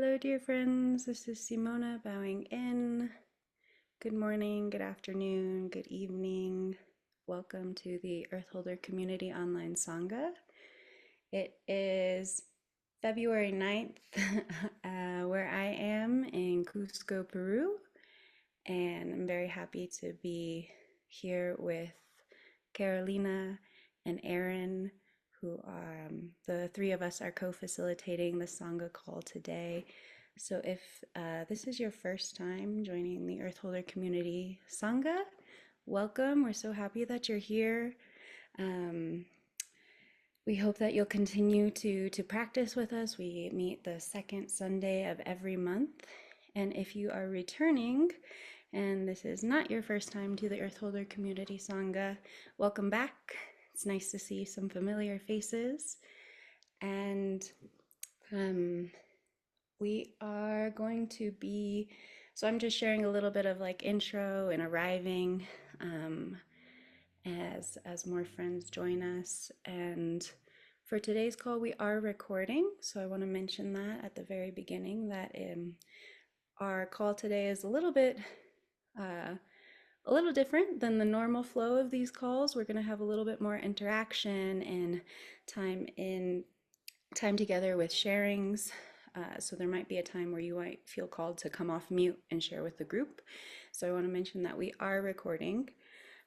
Hello, dear friends. This is Simona bowing in. Good morning, good afternoon, good evening. Welcome to the Earthholder Community Online Sangha. It is February 9th, where I am in Cusco, Peru, and I'm very happy to be here with Carolina and Aaron, who are the three of us are co-facilitating the Sangha call today. So if this is your first time joining the Earthholder Community Sangha, welcome. We're so happy that you're here. Um, we hope that you'll continue to practice with us. We meet the second Sunday of every month. And if you are returning, and this is not your first time to the Earthholder Community Sangha, welcome back. It's nice to see some familiar faces. And we are going to be, so I'm just sharing a little bit of like intro and arriving as more friends join us. And for today's call, we are recording. So I want to mention that at the very beginning that our call today is a little different than the normal flow of these calls. We're going to have a little bit more interaction and time together with sharings. So there might be a time where you might feel called to come off mute and share with the group. So I want to mention that we are recording.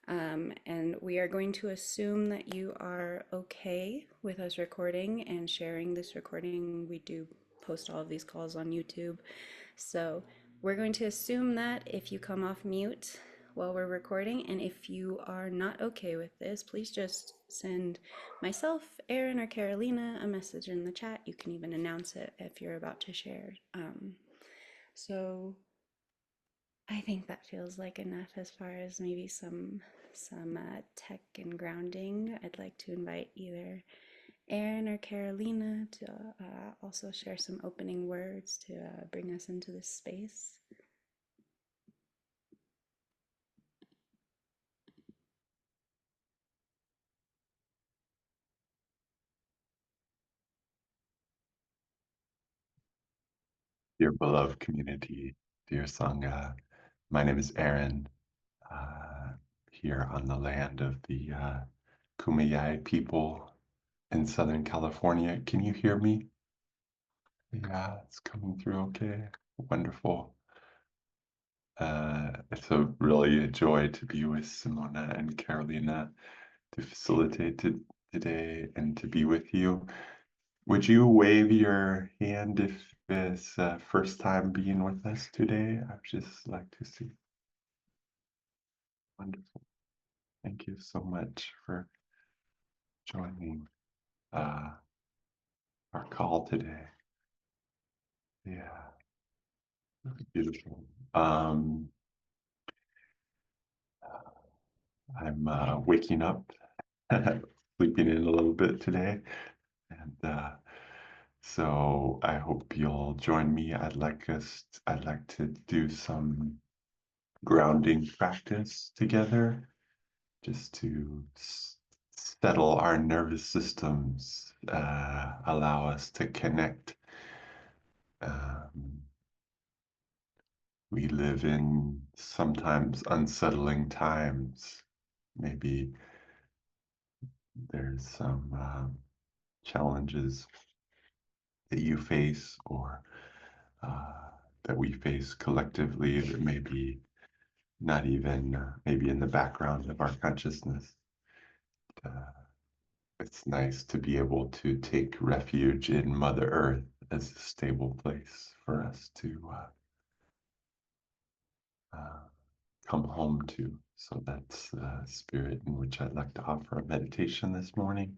And we are going to assume that you are okay with us recording and sharing this recording. We do post all of these calls on YouTube. So we're going to assume that if you come off mute while we're recording, and if you are not okay with this, please just send myself, Aaron, or Carolina a message in the chat. You can even announce it if you're about to share. So I think that feels like enough as far as maybe some tech and grounding. I'd like to invite either Aaron or Carolina to also share some opening words to bring us into this space. Dear beloved community, dear Sangha, my name is Aaron, here on the land of the Kumeyaay people in Southern California. Can you hear me? Yeah, it's coming through okay. Wonderful. It's really a joy to be with Simona and Carolina to facilitate today and to be with you. Would you wave your hand if it's first time being with us today? I'd just like to see. Wonderful. Thank you so much for joining our call today. Yeah, beautiful. I'm waking up, sleeping in a little bit today, and so I hope you'll join me. I'd like to do some grounding practice together, just to settle our nervous systems, allow us to connect. We live in sometimes unsettling times. Maybe there's some challenges that you face or that we face collectively that may be not even maybe in the background of our consciousness. It's nice to be able to take refuge in Mother Earth as a stable place for us to come home to. So that's the spirit in which I'd like to offer a meditation this morning.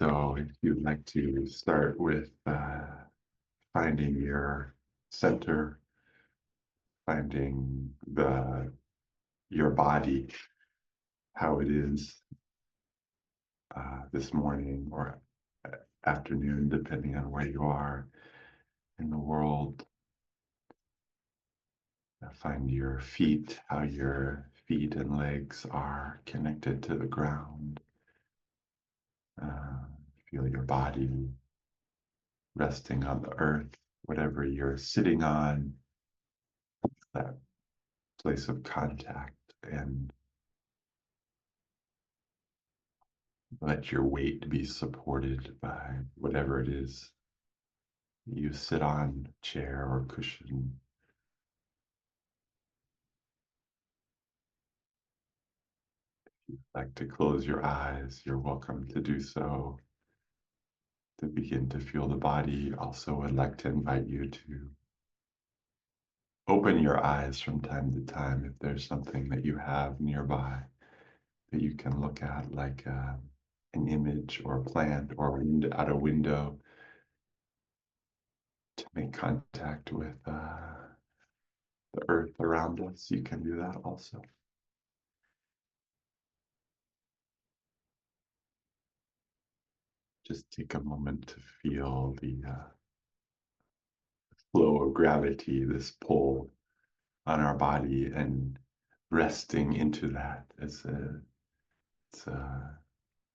So if you'd like to start with finding your center, finding your body, how it is this morning or afternoon, depending on where you are in the world. Find your feet, how your feet and legs are connected to the ground. Feel your body resting on the earth, whatever you're sitting on, that place of contact, and let your weight be supported by whatever it is you sit on, chair or cushion. If you'd like to close your eyes, you're welcome to do so. To begin to feel the body, also I'd like to invite you to open your eyes from time to time if there's something that you have nearby that you can look at, like an image or a plant or out a window, to make contact with the earth around us. You can do that also. Just take a moment to feel the flow of gravity, this pull on our body, and resting into that as it's a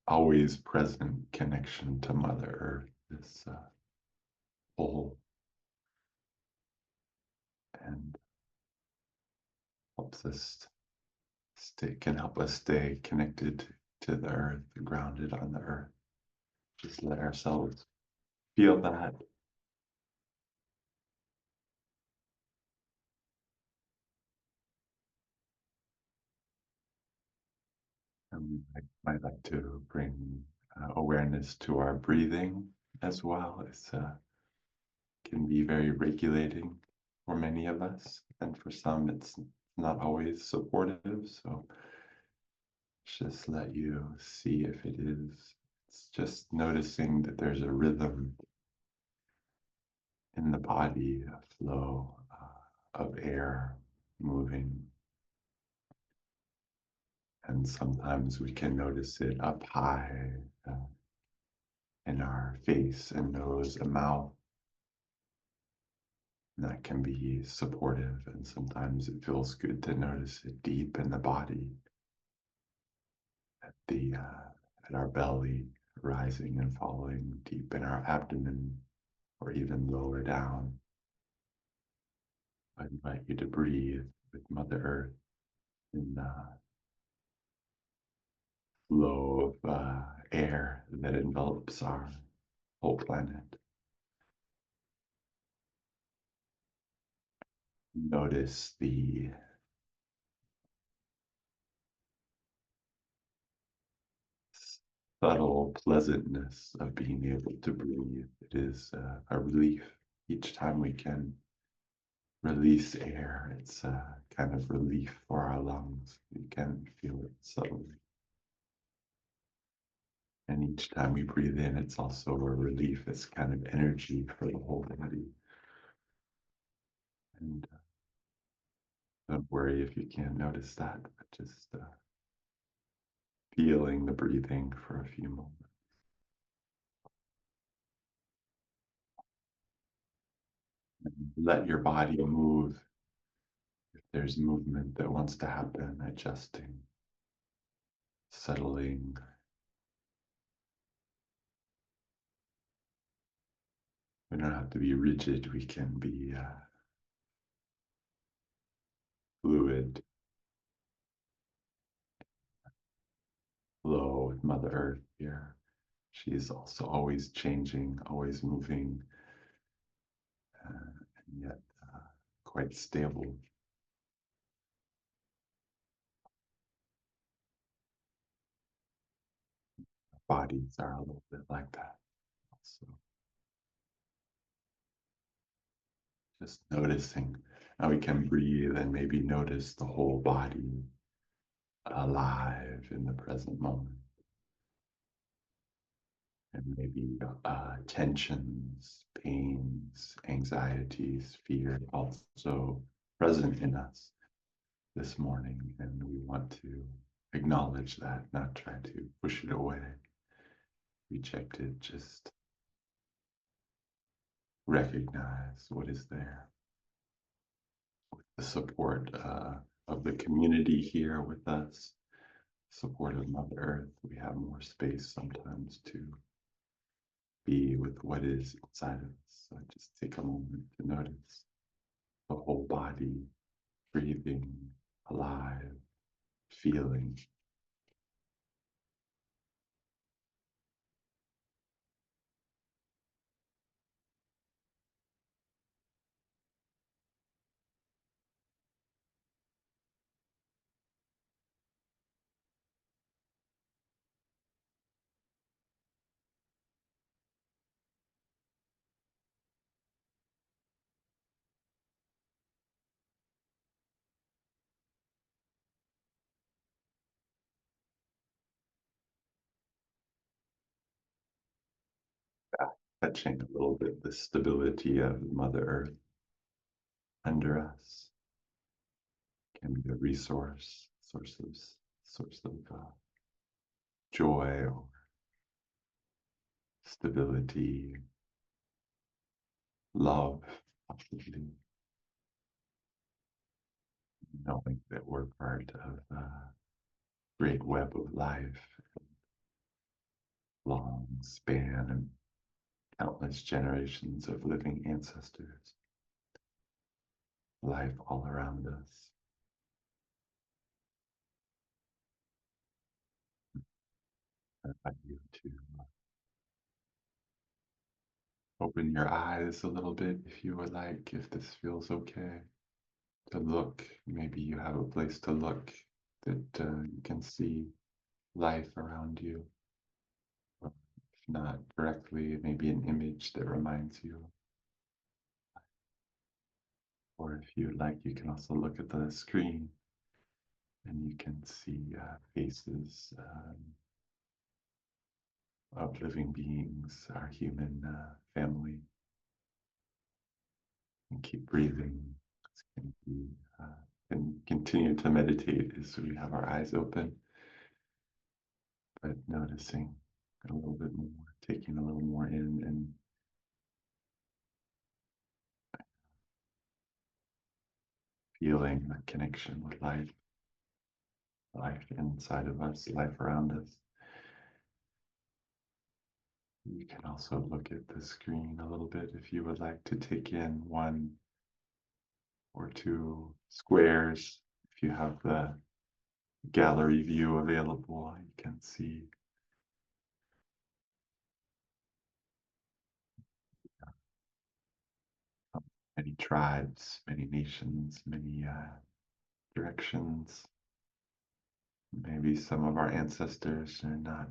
always present connection to Mother Earth, this pull, and can help us stay connected to the earth, grounded on the earth. Just let ourselves feel that. And might like to bring awareness to our breathing as well. It can be very regulating for many of us, and for some it's not always supportive. So just let you see if it is. It's just noticing that there's a rhythm in the body, a flow of air moving. And sometimes we can notice it up high in our face and nose and mouth. And that can be supportive. And sometimes it feels good to notice it deep in the body, at our belly, rising and falling deep in our abdomen, or even lower down. I invite you to breathe with Mother Earth in the flow of air that envelops our whole planet. Notice the subtle pleasantness of being able to breathe. It is a relief each time we can release air. It's a kind of relief for our lungs. You can feel it subtly. And each time we breathe in, it's also a relief. It's kind of energy for the whole body. And don't worry if you can't notice that, but just feeling the breathing for a few moments. And let your body move. If there's movement that wants to happen, adjusting, settling. We don't have to be rigid. We can be fluid, flow with Mother Earth here. She is also always changing, always moving, and yet quite stable. Bodies are a little bit like that. So just noticing how we can breathe and maybe notice the whole body alive in the present moment. And maybe tensions, pains, anxieties, fear also present in us this morning. And we want to acknowledge that, not try to push it away, reject it, just recognize what is there. With the support of the community here with us, support of Mother Earth, we have more space sometimes to be with what is inside of us. So just take a moment to notice the whole body, breathing, alive, feeling. Touching a little bit the stability of Mother Earth under us can be a source of joy or stability, love, possibly knowing that we're part of a great web of life, long span and countless generations of living ancestors, life all around us. I invite you to open your eyes a little bit if you would like, if this feels okay. To look, maybe you have a place to look that you can see life around you. Or if not directly, maybe an image that reminds you. Or if you like, you can also look at the screen and you can see faces of living beings, our human family. And keep breathing. And, and continue to meditate as we have our eyes open, but noticing a little bit more, taking a little more in and feeling the connection with life, life inside of us, life around us. You can also look at the screen a little bit if you would like to take in one or two squares. If you have the gallery view available, you can see many tribes, many nations, many directions. Maybe some of our ancestors are not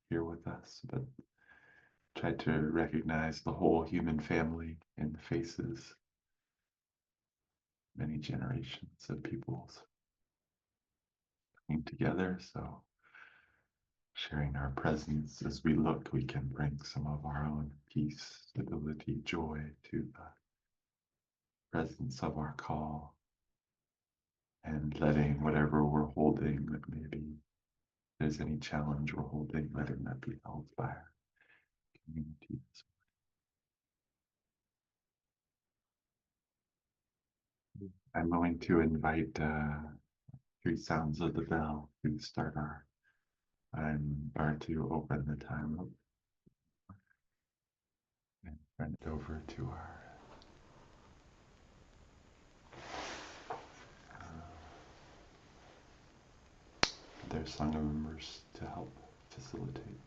here with us, but try to recognize the whole human family in the faces, many generations of peoples coming together. So sharing our presence as we look, we can bring some of our own peace, stability, joy to the presence of our call, and letting whatever we're holding, that maybe there's any challenge we're holding, letting that be held by our community. I'm going to invite three sounds of the bell to start our or to open the time up and turn it over to our their Sangha members to help facilitate.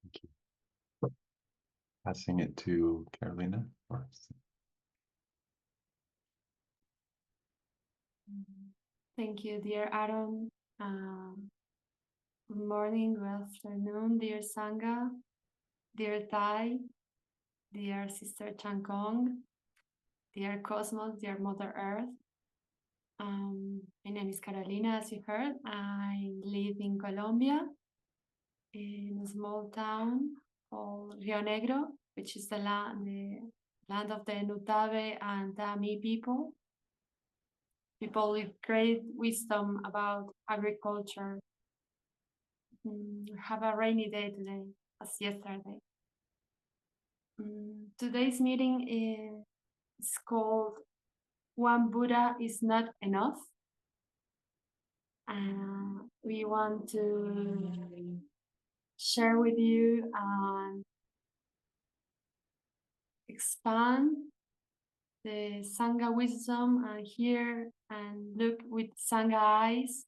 Thank you. Passing it to Carolina. Thank you, dear Aaron. Good morning, good afternoon, dear Sangha, dear Thai, dear Sister Changkong, dear Cosmos, dear Mother Earth. My name is Carolina, as you heard. I live in Colombia, in a small town called Rio Negro, which is the land of the Nutabe and Tami people with great wisdom about agriculture. Have a rainy day today, as yesterday. Today's meeting is called One Buddha is Not Enough. We want to share with you and expand the Sangha wisdom and hear and look with Sangha eyes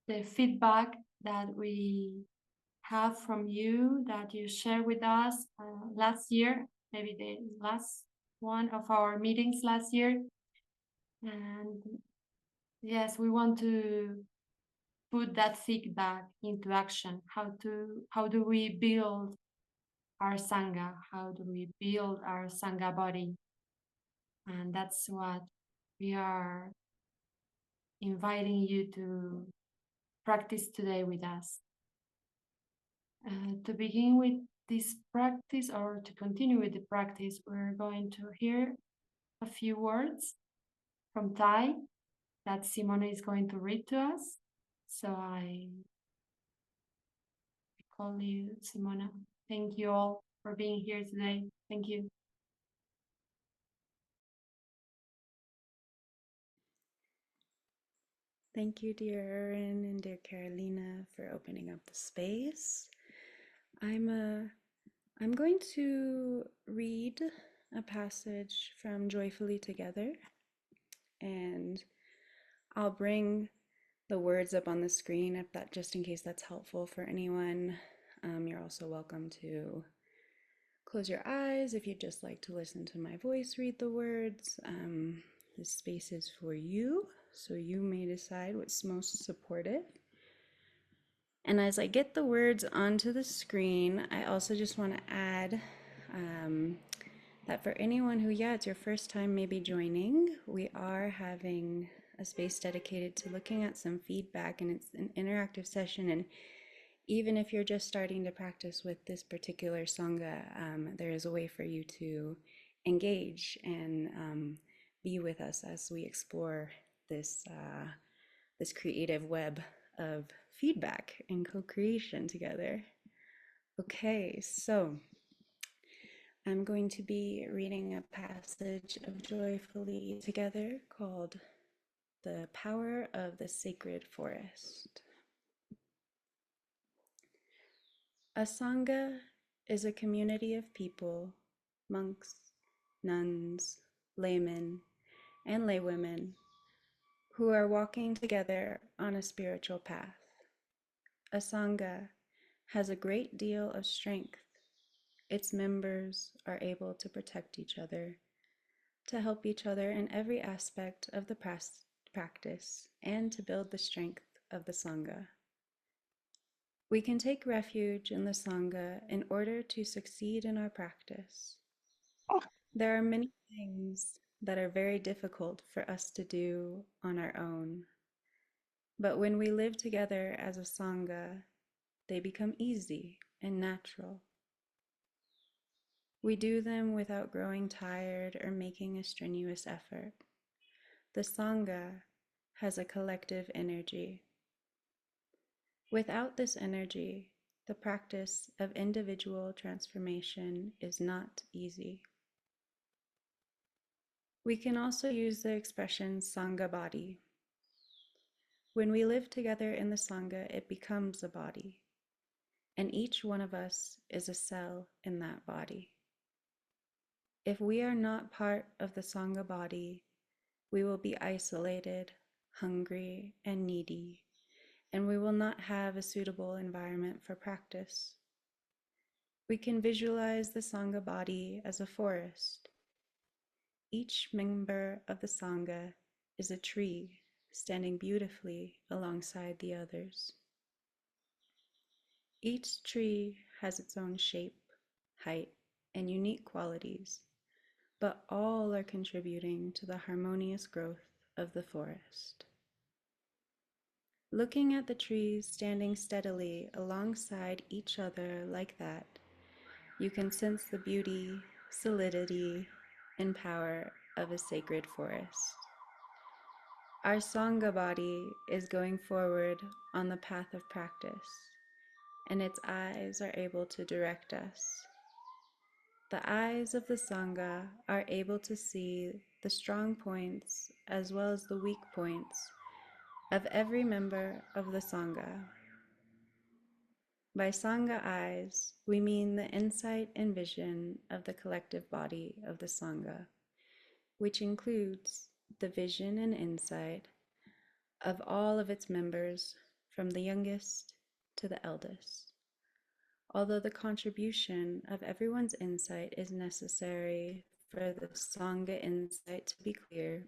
the feedback that we have from you, that you shared with us last year, maybe the last one of our meetings last year. And yes, we want to put that feedback into action. How do we build our Sangha? How do we build our Sangha body? And that's what we are inviting you to practice today with us. To begin with this practice, or to continue with the practice, we're going to hear a few words from Thai that Simona is going to read to us. So I call you Simona. Thank you all for being here today. Thank you. Thank you, dear Erin and dear Carolina, for opening up the space. I'm going to read a passage from Joyfully Together, and I'll bring the words up on the screen if that, just in case that's helpful for anyone. You're also welcome to close your eyes if you'd just like to listen to my voice read the words. This space is for you, so you may decide what's most supportive. And as I get the words onto the screen, I also just want to add that for anyone who, it's your first time maybe joining, we are having a space dedicated to looking at some feedback, and it's an interactive session. And even if you're just starting to practice with this particular Sangha, there is a way for you to engage and be with us as we explore this creative web of feedback and co-creation together. Okay, so I'm going to be reading a passage of Joyfully Together called The Power of the Sacred Forest. A Sangha is a community of people, monks, nuns, laymen, and laywomen, who are walking together on a spiritual path. A Sangha has a great deal of strength. Its members are able to protect each other, to help each other in every aspect of the practice, and to build the strength of the Sangha. We can take refuge in the Sangha in order to succeed in our practice. There are many things that are very difficult for us to do on our own. But when we live together as a Sangha, they become easy and natural. We do them without growing tired or making a strenuous effort. The Sangha has a collective energy. Without this energy, the practice of individual transformation is not easy. We can also use the expression Sangha body. When we live together in the Sangha, it becomes a body, and each one of us is a cell in that body. If we are not part of the Sangha body, we will be isolated, hungry, and needy, and we will not have a suitable environment for practice. We can visualize the Sangha body as a forest. Each member of the Sangha is a tree standing beautifully alongside the others. Each tree has its own shape, height, and unique qualities, but all are contributing to the harmonious growth of the forest. Looking at the trees standing steadily alongside each other like that, you can sense the beauty, solidity, and power of a sacred forest. Our Sangha body is going forward on the path of practice, and its eyes are able to direct us. The eyes of the Sangha are able to see the strong points as well as the weak points of every member of the Sangha. By Sangha eyes, we mean the insight and vision of the collective body of the Sangha, which includes the vision and insight of all of its members, from the youngest to the eldest. Although the contribution of everyone's insight is necessary for the Sangha insight to be clear,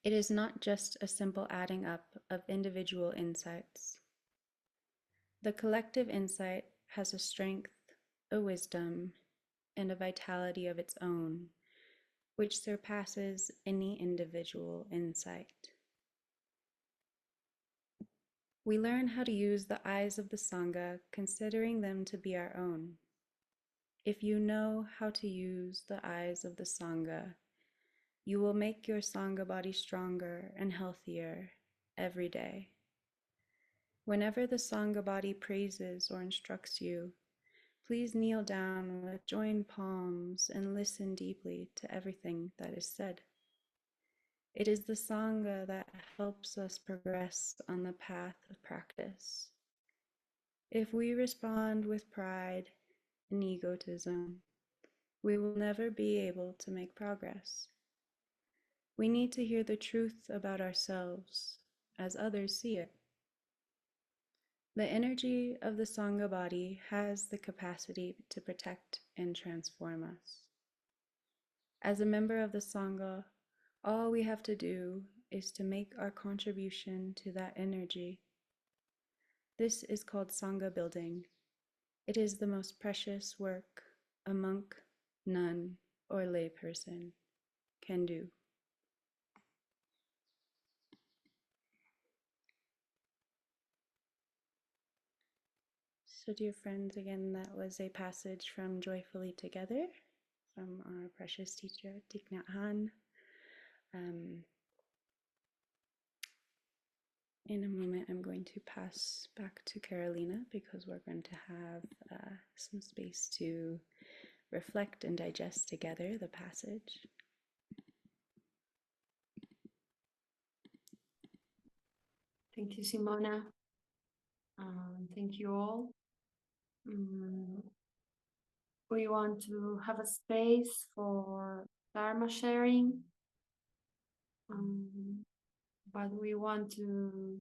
it is not just a simple adding up of individual insights. The collective insight has a strength, a wisdom, and a vitality of its own, which surpasses any individual insight. We learn how to use the eyes of the Sangha, considering them to be our own. If you know how to use the eyes of the Sangha, you will make your Sangha body stronger and healthier every day. Whenever the Sangha body praises or instructs you, please kneel down with joined palms and listen deeply to everything that is said. It is the Sangha that helps us progress on the path of practice. If we respond with pride and egotism, we will never be able to make progress. We need to hear the truth about ourselves as others see it. The energy of the Sangha body has the capacity to protect and transform us. As a member of the Sangha, all we have to do is to make our contribution to that energy. This is called Sangha building. It is the most precious work a monk, nun, or layperson can do. So dear friends, again, that was a passage from Joyfully Together from our precious teacher, Thich Nhat Hanh. In a moment, I'm going to pass back to Carolina because we're going to have some space to reflect and digest together the passage. Thank you, Simona. Thank you all. We want to have a space for Dharma sharing, but we want to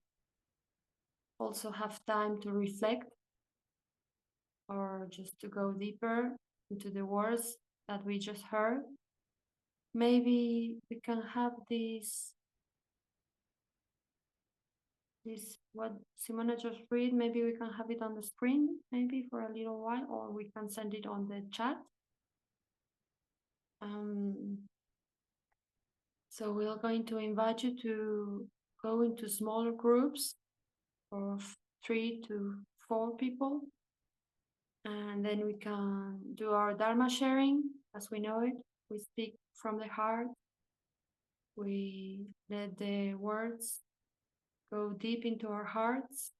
also have time to reflect or just to go deeper into the words that we just heard. Maybe we can have this what Simona just read, maybe we can have it on the screen, maybe for a little while, or we can send it on the chat. So we are going to invite you to go into smaller groups of 3 to 4 people, and then we can do our Dharma sharing as we know it. We speak from the heart. We let the words go deep into our hearts,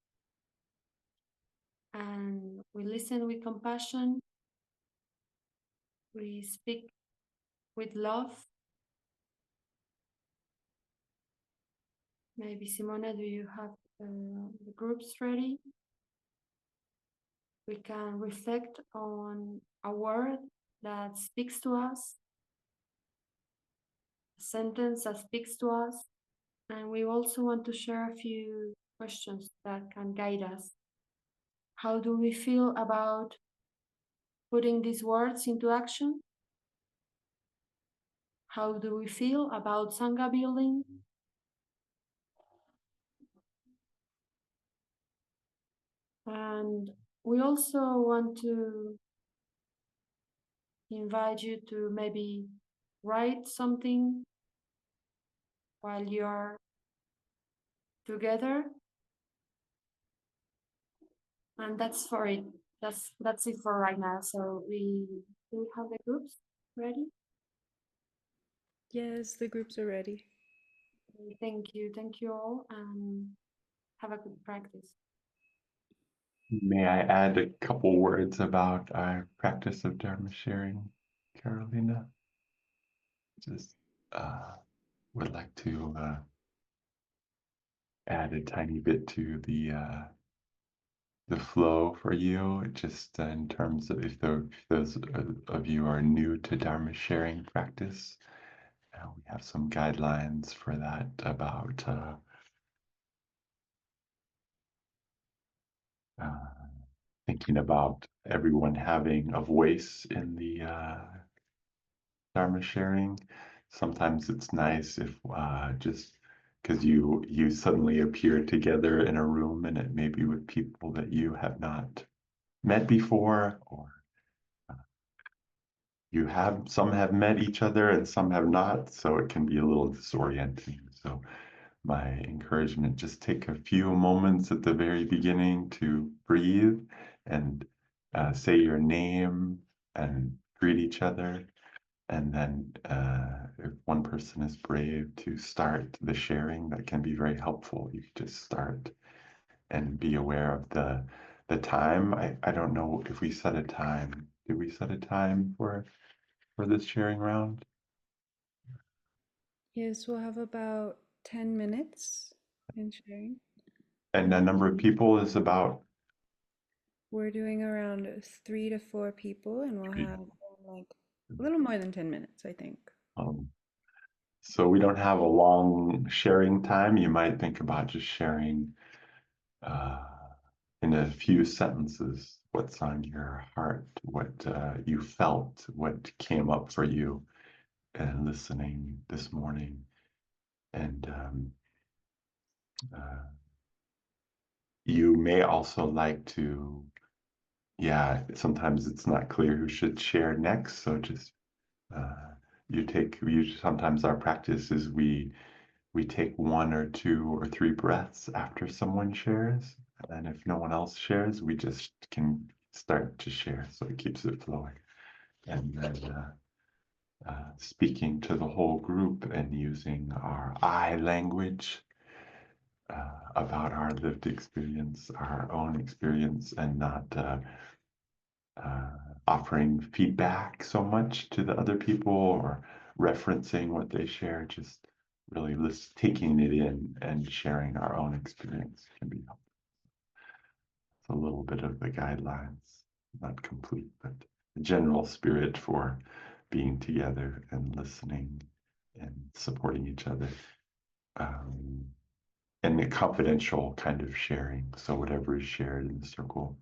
and we listen with compassion. We speak with love. Maybe Simona, do you have the groups ready? We can reflect on a word that speaks to us, a sentence that speaks to us, and we also want to share a few questions that can guide us. How do we feel about putting these words into action? How do we feel about Sangha building? And we also want to invite you to maybe write something while you are together. And that's for it. That's it for right now. So we have the groups ready. Yes, the groups are ready. Thank you all, and have a good practice. May I add a couple words about our practice of Dharma sharing, Carolina? Just would like to add a tiny bit to the flow for you, just in terms of if those of you are new to Dharma sharing practice. We have some guidelines for that about thinking about everyone having a voice in the Dharma sharing. Sometimes it's nice if just because you suddenly appear together in a room and it may be with people that you have not met before, or some have met each other and some have not, so it can be a little disorienting. So my encouragement, just take a few moments at the very beginning to breathe and say your name and greet each other. And then if one person is brave to start the sharing, that can be very helpful. You can just start and be aware of the time. I don't know if we set a time. Did we set a time for this sharing round? Yes, we'll have about 10 minutes in sharing. And the number of people is about We're doing around 3 to 4 people, and we'll 3. have like a little more than 10 minutes, I think. So we don't have a long sharing time. You might think about just sharing in a few sentences what's on your heart, what you felt, what came up for you and listening this morning. And you may also like to, sometimes it's not clear who should share next. So just sometimes our practice is we take 1 or 2 or 3 breaths after someone shares. And if no one else shares, we just can start to share. So it keeps it flowing. And then speaking to the whole group and using our I language about our lived experience, our own experience, and not offering feedback so much to the other people or referencing what they share, just really taking it in and sharing our own experience can be helpful. It's a little bit of the guidelines, not complete, but the general spirit for being together and listening and supporting each other. And a confidential kind of sharing. So whatever is shared in the circle,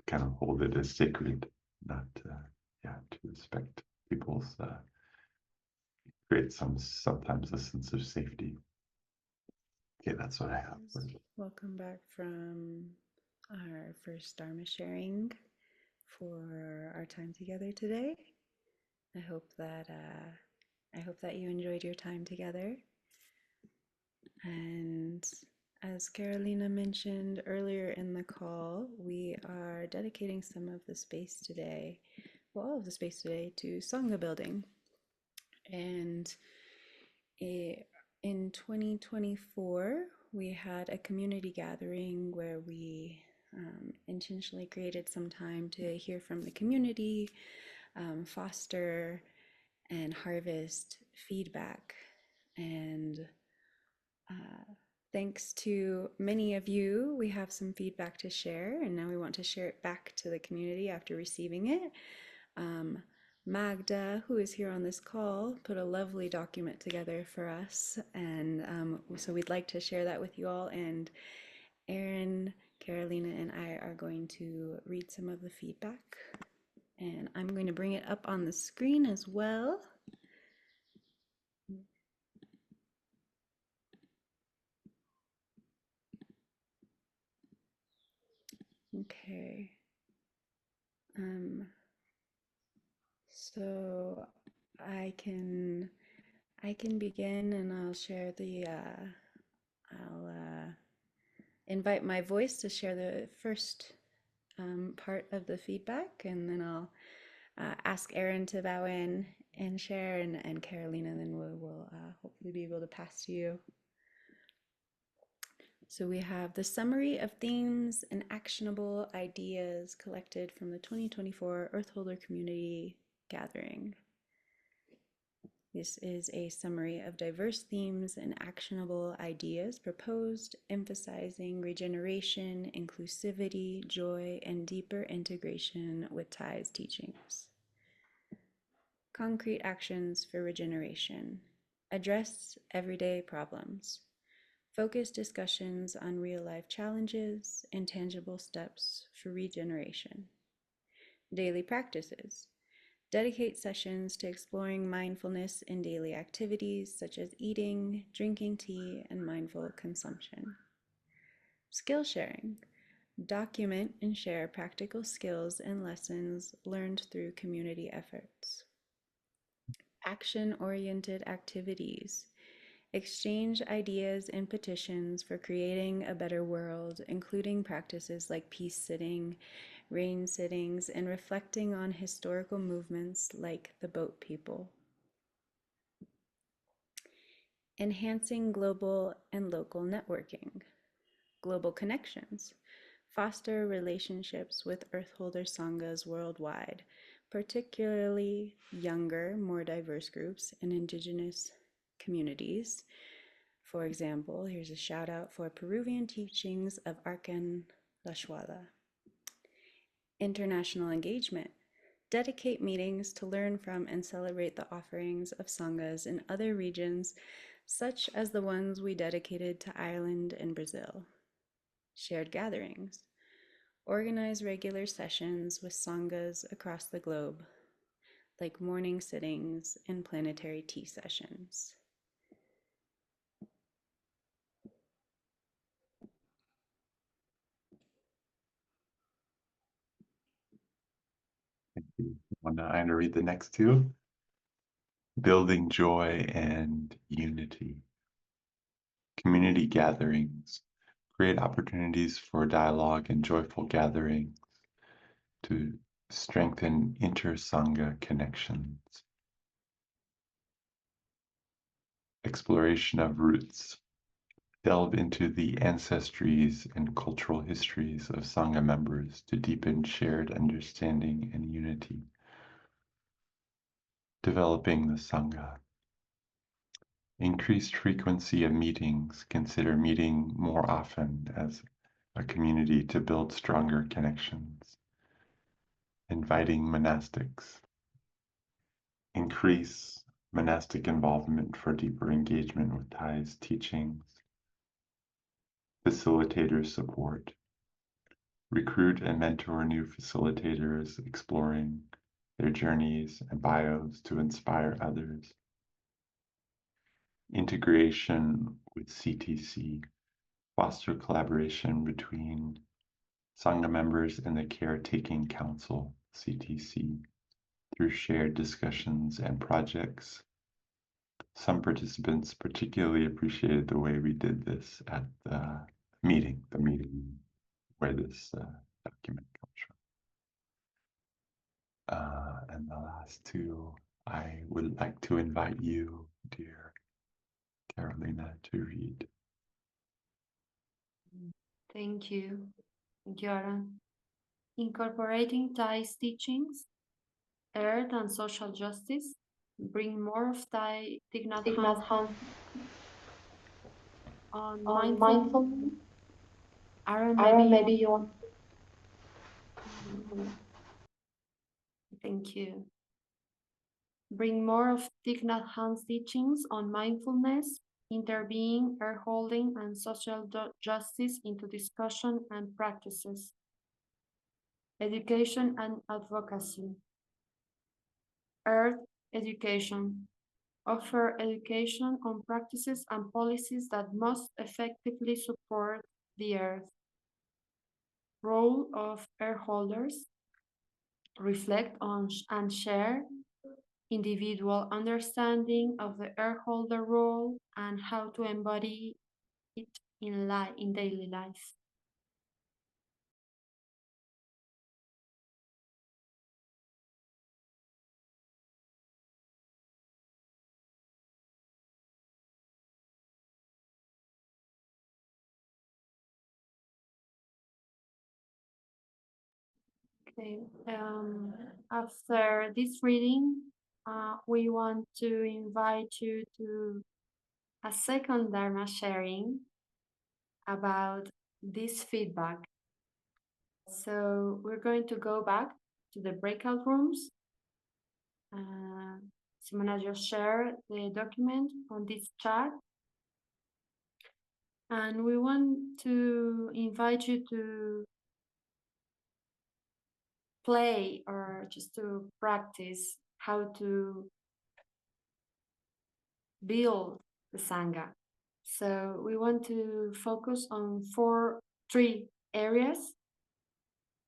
kind of hold it as sacred, not to respect people's create sometimes a sense of safety. Okay, that's what I have. Welcome back from our first Dharma sharing for our time together today. I hope that you enjoyed your time together. And as Carolina mentioned earlier in the call, we are dedicating some of the space today, well, all of the space today, to Sangha building. And in 2024, we had a community gathering where we intentionally created some time to hear from the community, foster and harvest feedback. And thanks to many of you, we have some feedback to share, and now we want to share it back to the community after receiving it. Magda, who is here on this call, put a lovely document together for us, and so we'd like to share that with you all. And Erin, Carolina, and I are going to read some of the feedback, and I'm going to bring it up on the screen as well. Okay. So I can begin, and I'll share I'll invite my voice to share the first part of the feedback, and then I'll ask Erin to bow in and share, and Carolina, then we'll hopefully be able to pass to you. So we have the summary of themes and actionable ideas collected from the 2024 Earthholder Community Gathering. This is a summary of diverse themes and actionable ideas proposed, emphasizing regeneration, inclusivity, joy, and deeper integration with Thai's teachings. Concrete actions for regeneration. Address everyday problems. Focus discussions on real-life challenges and tangible steps for regeneration. Daily practices. Dedicate sessions to exploring mindfulness in daily activities such as eating, drinking tea, and mindful consumption. Skill sharing. Document and share practical skills and lessons learned through community efforts. Action-oriented activities. Exchange ideas and petitions for creating a better world, including practices like peace sitting, rain sittings, and reflecting on historical movements like the boat people. Enhancing global and local networking. Global connections. Foster relationships with Earthholder Sanghas worldwide, particularly younger, more diverse groups and indigenous communities. For example, here's a shout out for Peruvian teachings of Arkan Lashwala. International engagement. Dedicate meetings to learn from and celebrate the offerings of Sanghas in other regions, such as the ones we dedicated to Ireland and Brazil. Shared gatherings. Organize regular sessions with Sanghas across the globe, like morning sittings and planetary tea sessions. Thank you. I'm going to read the next two. Building joy and unity. Community gatherings. Create opportunities for dialogue and joyful gatherings to strengthen inter-Sangha connections. Exploration of roots. Delve into the ancestries and cultural histories of Sangha members to deepen shared understanding and unity. Developing the Sangha. Increased frequency of meetings. Consider meeting more often as a community to build stronger connections. Inviting monastics. Increase monastic involvement for deeper engagement with Thai's teachings. Facilitator support. Recruit and mentor new facilitators exploring their journeys and bios to inspire others. Integration with CTC. Foster collaboration between Sangha members and the Caretaking Council, CTC, through shared discussions and projects. Some participants particularly appreciated the way we did this at the meeting where this document comes from. And the last two, I would like to invite you, dear Carolina, to read. Thank you, Aaron. Incorporating Thai's teachings, earth and social justice, bring more of Thai Thich Nhat Hanh on on mindful. mindfulness. Aaron, Aaron, maybe maybe you. you want. Thank you. Bring more of Thich Nhat Hanh's teachings on mindfulness, interbeing, earth holding, and social justice into discussion and practices. Education and advocacy. Earth education. Offer education on practices and policies that most effectively support the earth. role of earth holders, reflect on and share individual understanding of the earth holder role and how to embody it in daily life. Okay. After this reading, we want to invite you to a second Dharma sharing about this feedback. So we're going to go back to the breakout rooms. Simona just shared the document on this chat. And we want to invite you to play or just to practice how to build the Sangha. So we want to focus on three areas.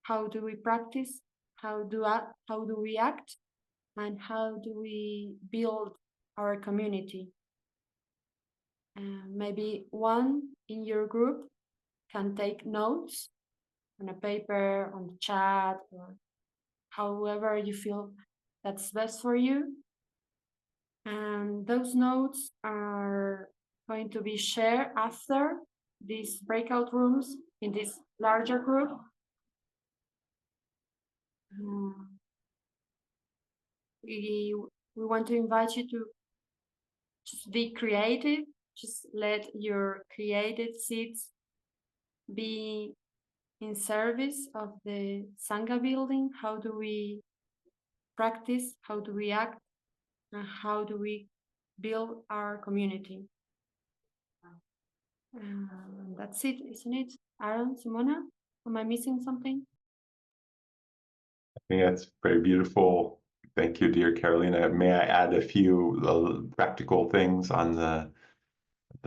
How do we practice? How do we act? And how do we build our community? Maybe one in your group can take notes on a paper, on the chat, or however you feel that's best for you. And those notes are going to be shared after these breakout rooms in this larger group. We want to invite you to just be creative, just let your creative seeds be in service of the Sangha building. How do we practice? How do we act? And how do we build our community? That's it, isn't it? Aaron, Simona, am I missing something? I think that's very beautiful. Thank you, dear Carolina. May I add a few practical things on the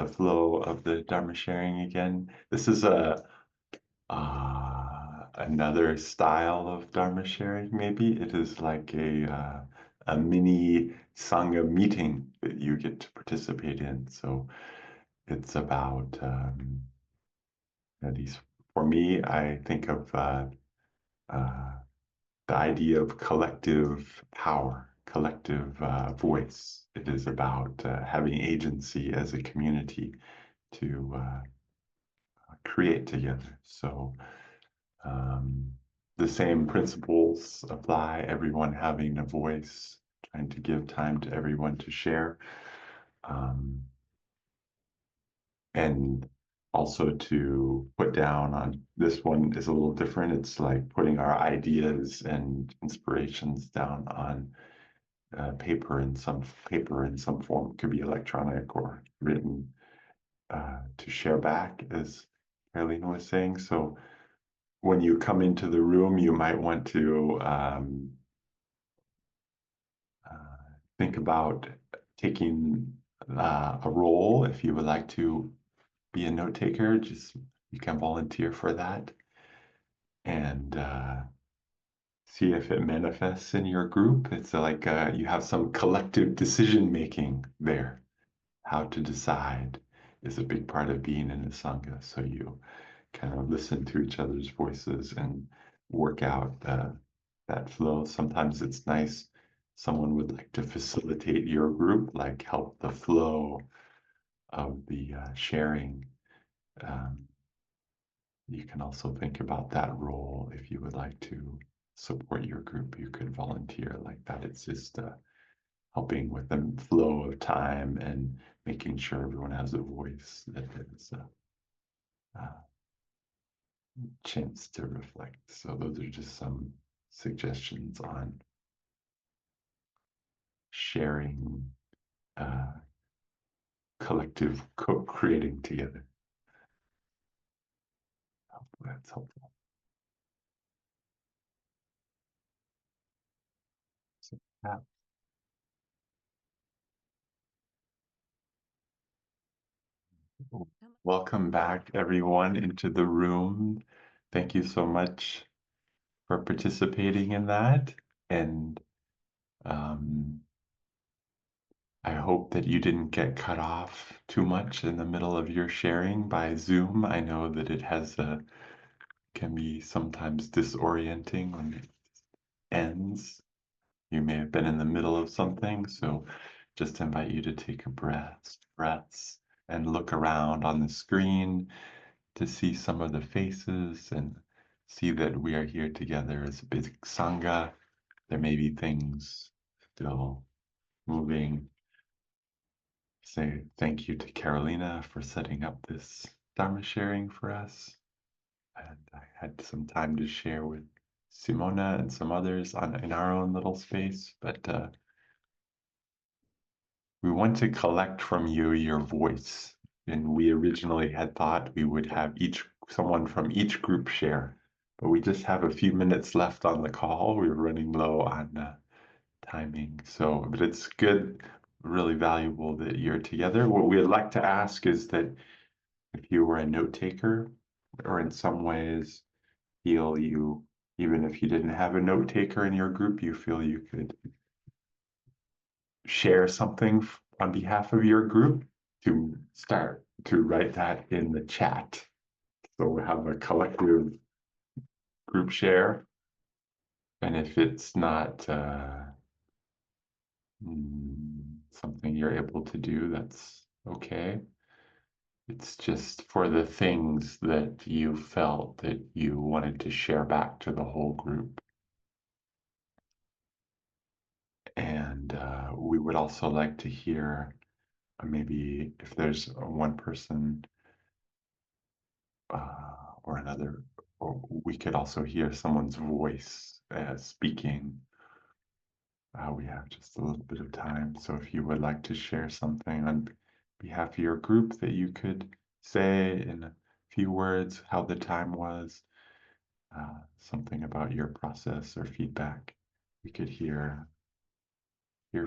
flow of the Dharma sharing again? This is another style of Dharma sharing, maybe. It is like a mini Sangha meeting that you get to participate in. So it's about these, for me, I think of the idea of collective power, collective voice. It is about having agency as a community to create together. So the same principles apply, everyone having a voice, trying to give time to everyone to share. And also to put down on, this one is a little different. It's like putting our ideas and inspirations down on paper in some form. It could be electronic or written to share back, as Carolina was saying. So when you come into the room, you might want to think about taking a role. If you would like to be a note taker, just you can volunteer for that and see if it manifests in your group. It's like you have some collective decision making there. How to decide is a big part of being in a Sangha. So you kind of listen to each other's voices and work out that flow. Sometimes it's nice, someone would like to facilitate your group, like help the flow of the sharing. You can also think about that role. If you would like to support your group, you could volunteer like that. It's just helping with the flow of time and making sure everyone has a voice that is a chance to reflect. So those are just some suggestions on sharing, collective co-creating together. Hopefully that's helpful. So, yeah. Welcome back, everyone, into the room. thank you so much for participating in that. And I hope that you didn't get cut off too much in the middle of your sharing by Zoom. I know that it can be sometimes disorienting when it ends. You may have been in the middle of something, so just invite you to take a breaths and look around on the screen to see some of the faces and see that we are here together as a big Sangha. There may be things still moving. Say thank you to Carolina for setting up this Dharma sharing for us. And I had some time to share with Simona and some others in our own little space, but we want to collect from you your voice. And we originally had thought we would have someone from each group share, but we just have a few minutes left on the call. We're running low on timing. So, but it's good, really valuable that you're together. What we'd like to ask is that if you were a note taker or in some ways feel you, even if you didn't have a note taker in your group, you feel you could share something on behalf of your group, to start to write that in the chat. So we have a collective group share. And if it's not something you're able to do, that's okay. It's just for the things that you felt that you wanted to share back to the whole group. And we would also like to hear maybe if there's one person or another, or we could also hear someone's voice speaking. We have just a little bit of time. So if you would like to share something on behalf of your group that you could say in a few words how the time was, something about your process or feedback, we could hear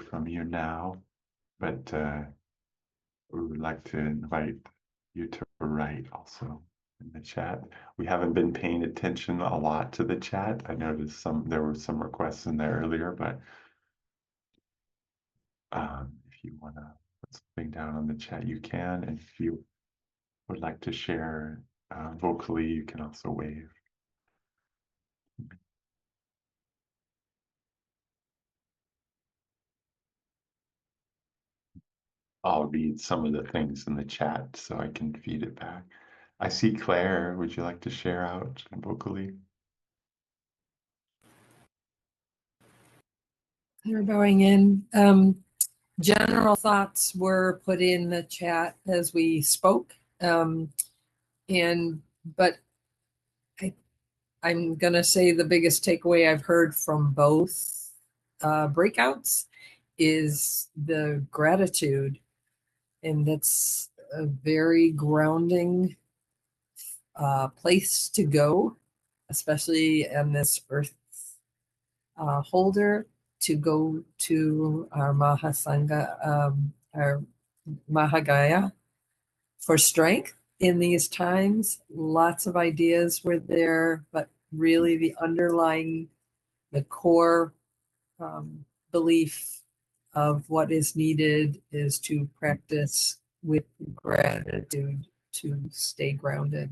from you now. But we would like to invite you to write also in the chat. We haven't been paying attention a lot to the chat. I noticed there were some requests in there earlier, but if you want to put something down on the chat, you can. And if you would like to share vocally, you can also wave. I'll read some of the things in the chat so I can feed it back. I see Claire. Would you like to share out vocally? They're going in. General thoughts were put in the chat as we spoke. But I'm going to say the biggest takeaway I've heard from both breakouts is the gratitude. And that's a very grounding place to go, especially in this earth holder, to go to our Mahasangha, our Mahagaya, for strength in these times. Lots of ideas were there, but really the core belief of what is needed is to practice with gratitude to stay grounded.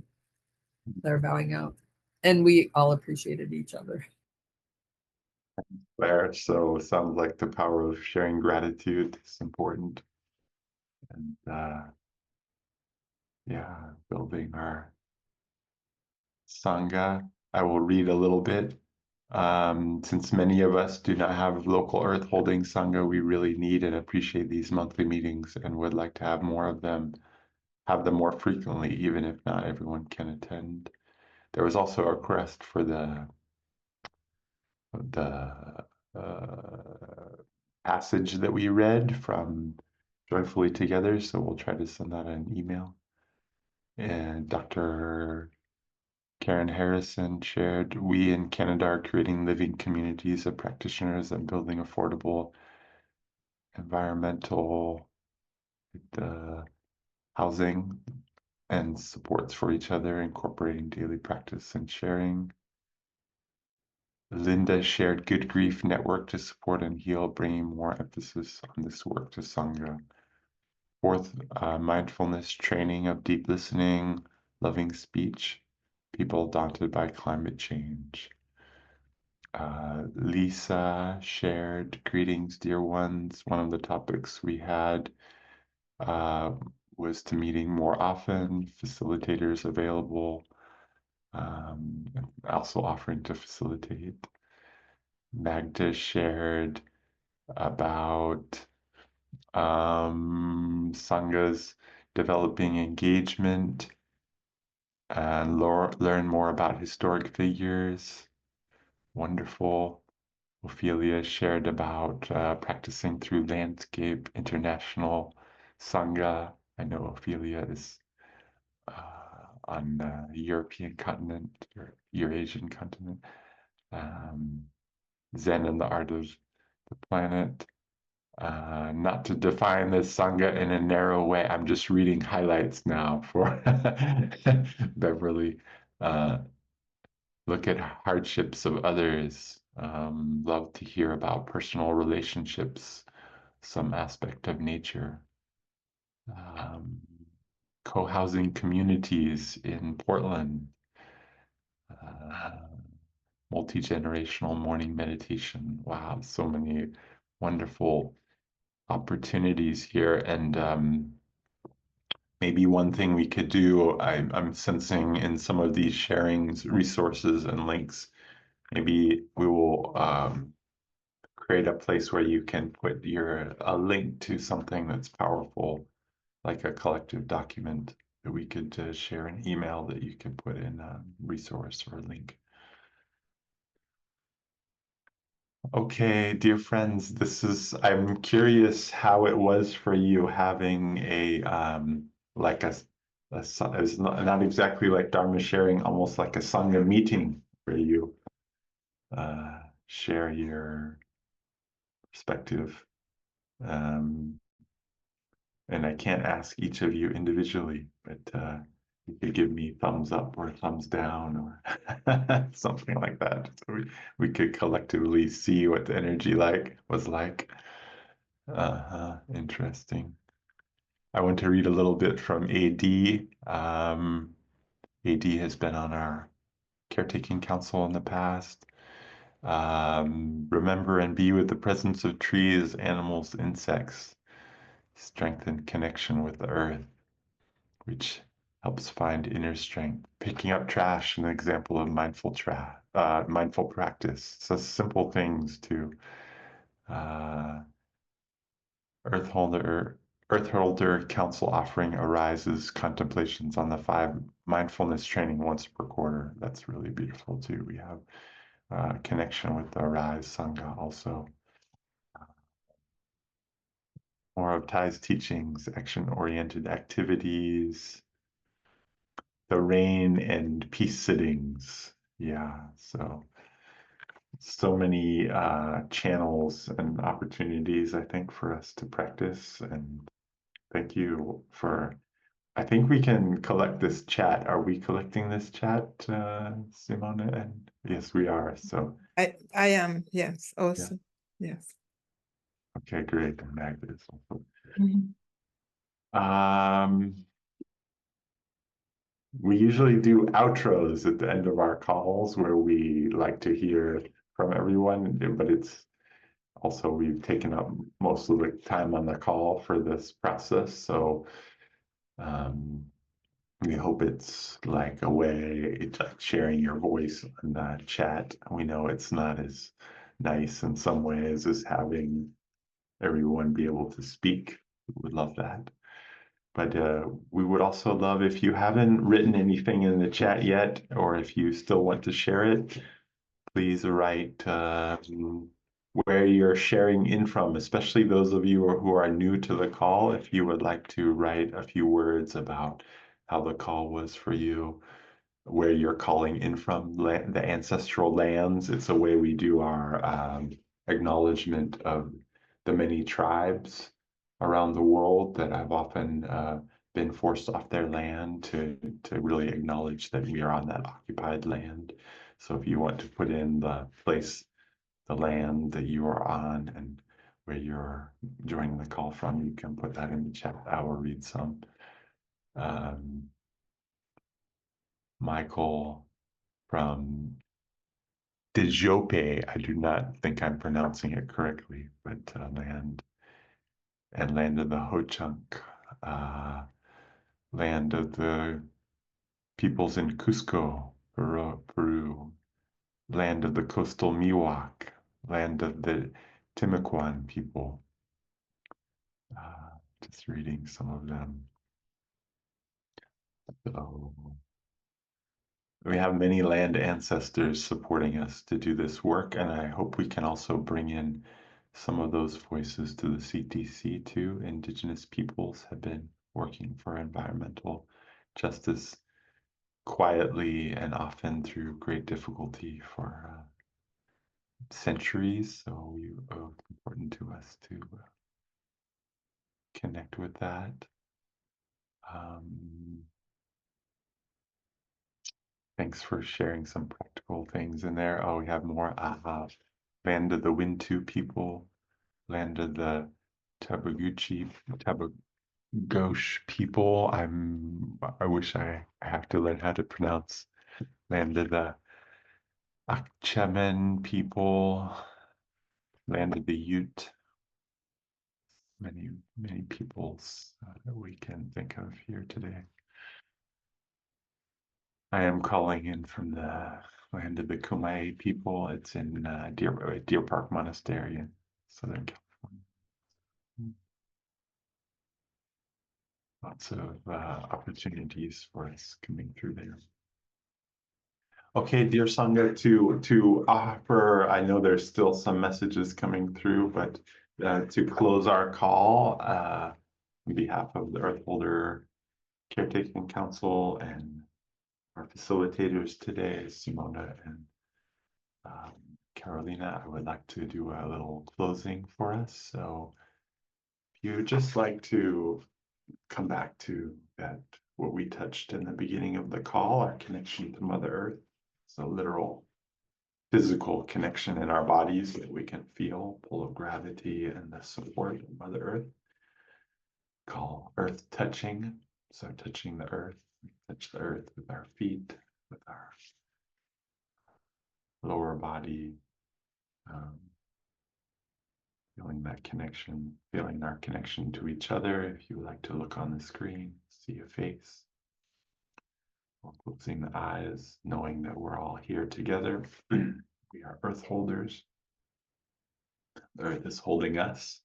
They're bowing out. And we all appreciated each other. Claire, so it sounds like the power of sharing gratitude is important. And yeah, building our Sangha. I will read a little bit. Since many of us do not have local earth holding Sangha, we really need and appreciate these monthly meetings and would like to have more of them, have them more frequently, even if not everyone can attend. There was also a request for the passage that we read from Joyfully Together, so we'll try to send that an email. And Dr. Karen Harrison shared, we in Canada are creating living communities of practitioners and building affordable environmental housing and supports for each other, incorporating daily practice and sharing. Linda shared Good Grief Network to support and heal, bringing more emphasis on this work to Sangha. Fourth, mindfulness training of deep listening, loving speech, people daunted by climate change. Lisa shared greetings, dear ones. One of the topics we had was to meeting more often, facilitators available, also offering to facilitate. Magda shared about Sanghas developing engagement and learn more about historic figures. Wonderful. Ophelia shared about practicing through Landscape International Sangha. I know Ophelia is on the European continent, or Eurasian continent. Zen and the Art of the Planet. Not to define this Sangha in a narrow way, I'm just reading highlights now for Beverly. Look at hardships of others. Love to hear about personal relationships, some aspect of nature. Co-housing communities in Portland. Multi-generational morning meditation. Wow, so many wonderful opportunities here. And maybe one thing we could do, I'm sensing in some of these sharings, resources and links, maybe we will create a place where you can put a link to something that's powerful, like a collective document that we could share an email that you can put in a resource or a link. Okay, dear friends, I'm curious how it was for you having like it's not exactly like Dharma sharing, almost like a Sangha meeting where you share your perspective. And I can't ask each of you individually, but you could give me thumbs up or thumbs down or something like that. So we could collectively see what the energy was like. Interesting. I want to read a little bit from AD. AD has been on our caretaking council in the past. Remember and be with the presence of trees, animals, insects. Strengthen connection with the earth, which helps find inner strength. Picking up trash, an example of mindful practice. So simple things to Earthholder Council offering arises contemplations on the 5 mindfulness training once per quarter. That's really beautiful too. We have connection with the Arise Sangha also. More of Thai's teachings, action-oriented activities, the rain and peace sittings. Yeah, so many channels and opportunities, I think, for us to practice. And thank you for, I think we can collect this chat. Are we collecting this chat, Simona? And yes, we are. So I am, yes, also. Yeah. Yes. Okay, great. And Magda is also. Mhm. We usually do outros at the end of our calls where we like to hear from everyone, but it's also, we've taken up most of the time on the call for this process. So we hope it's like a way, it's like sharing your voice in the chat. We know it's not as nice in some ways as having everyone be able to speak. We would love that. But we would also love if you haven't written anything in the chat yet, or if you still want to share it, please write where you're sharing in from, especially those of you who are new to the call. If you would like to write a few words about how the call was for you, where you're calling in from, the ancestral lands. It's a way we do our acknowledgement of the many tribes around the world that I've often been forced off their land to really acknowledge that we are on that occupied land. So if you want to put in the place, the land that you are on and where you're joining the call from, you can put that in the chat. I will read some. Michael from Dijope, I do not think I'm pronouncing it correctly, but land of the Ho-Chunk, land of the peoples in Cusco, Peru, land of the coastal Miwok, land of the Timucuan people. Just reading some of them. So we have many land ancestors supporting us to do this work, and I hope we can also bring in some of those voices to the CTC too. Indigenous peoples have been working for environmental justice quietly and often through great difficulty for centuries. So it's important to us to connect with that. Thanks for sharing some practical things in there. Oh, we have more. Land of the Wintu people, land of the Tabagosh people. I wish I have to learn how to pronounce. Land of the Akchemen people, land of the Ute. Many peoples that we can think of here today. I am calling in from the land of the Kumeyaay people. It's in Deer Park Monastery in Southern California. Lots of opportunities for us coming through there. Okay, dear Sangha, to offer, I know there's still some messages coming through, but to close our call on behalf of the Earth Holder Caretaking Council and our facilitators today, Simona and Carolina, I would like to do a little closing for us. So if you would just like to come back to that, what we touched in the beginning of the call, our connection to Mother Earth. It's a literal physical connection in our bodies that we can feel, pull of gravity and the support of Mother Earth. Call earth touching. So touching the earth, we touch the earth with our feet, with our lower body, feeling that connection, feeling our connection to each other. If you would like to look on the screen, see a face, or closing the eyes, knowing that we're all here together. We are earth holders. The earth is holding us.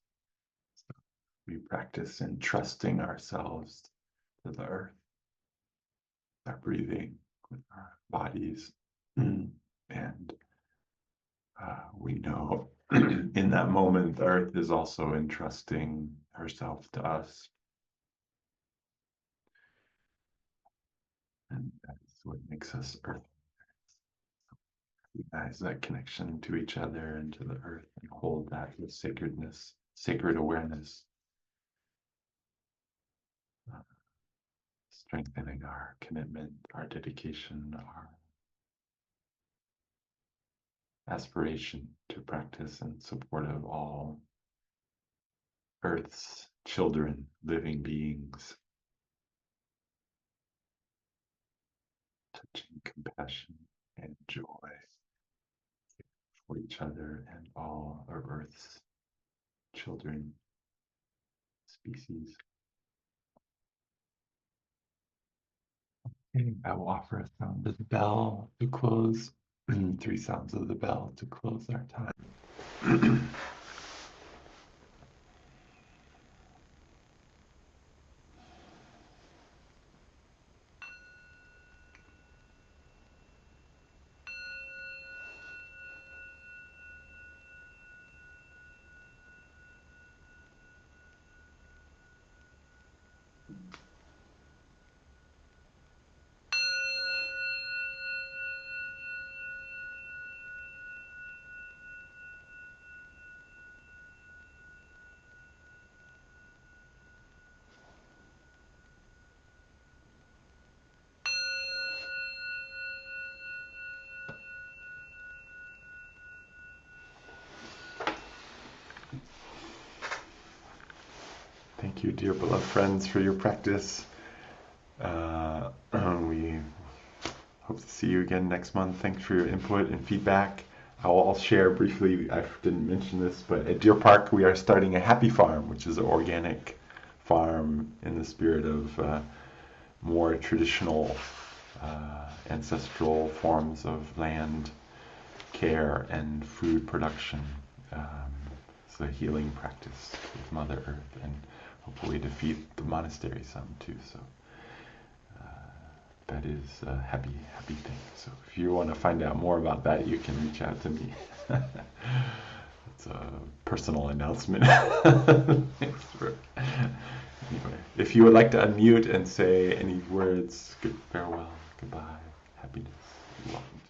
We practice in trusting ourselves to the earth, our breathing, with our bodies. And we know in that moment, the earth is also entrusting herself to us. And that's what makes us earth. Recognize that connection to each other and to the earth and hold that with sacredness, sacred awareness, strengthening our commitment, our dedication, our aspiration to practice in support of all Earth's children, living beings, touching compassion and joy for each other and all of Earth's children, species. I will offer a sound of the bell to close, 3 sounds of the bell to close our time. Thank you, dear beloved friends, for your practice. We hope to see you again next month. Thanks for your input and feedback. I'll share briefly, I didn't mention this, but at Deer Park we are starting a happy farm, which is an organic farm in the spirit of more traditional ancestral forms of land care and food production. It's a healing practice with Mother Earth, and hopefully to feed the monastery some too. So that is a happy thing. So if you want to find out more about that, you can reach out to me. It's a personal announcement. Thanks for, anyway, if you would like to unmute and say any words, good farewell, goodbye, happiness, you're welcome.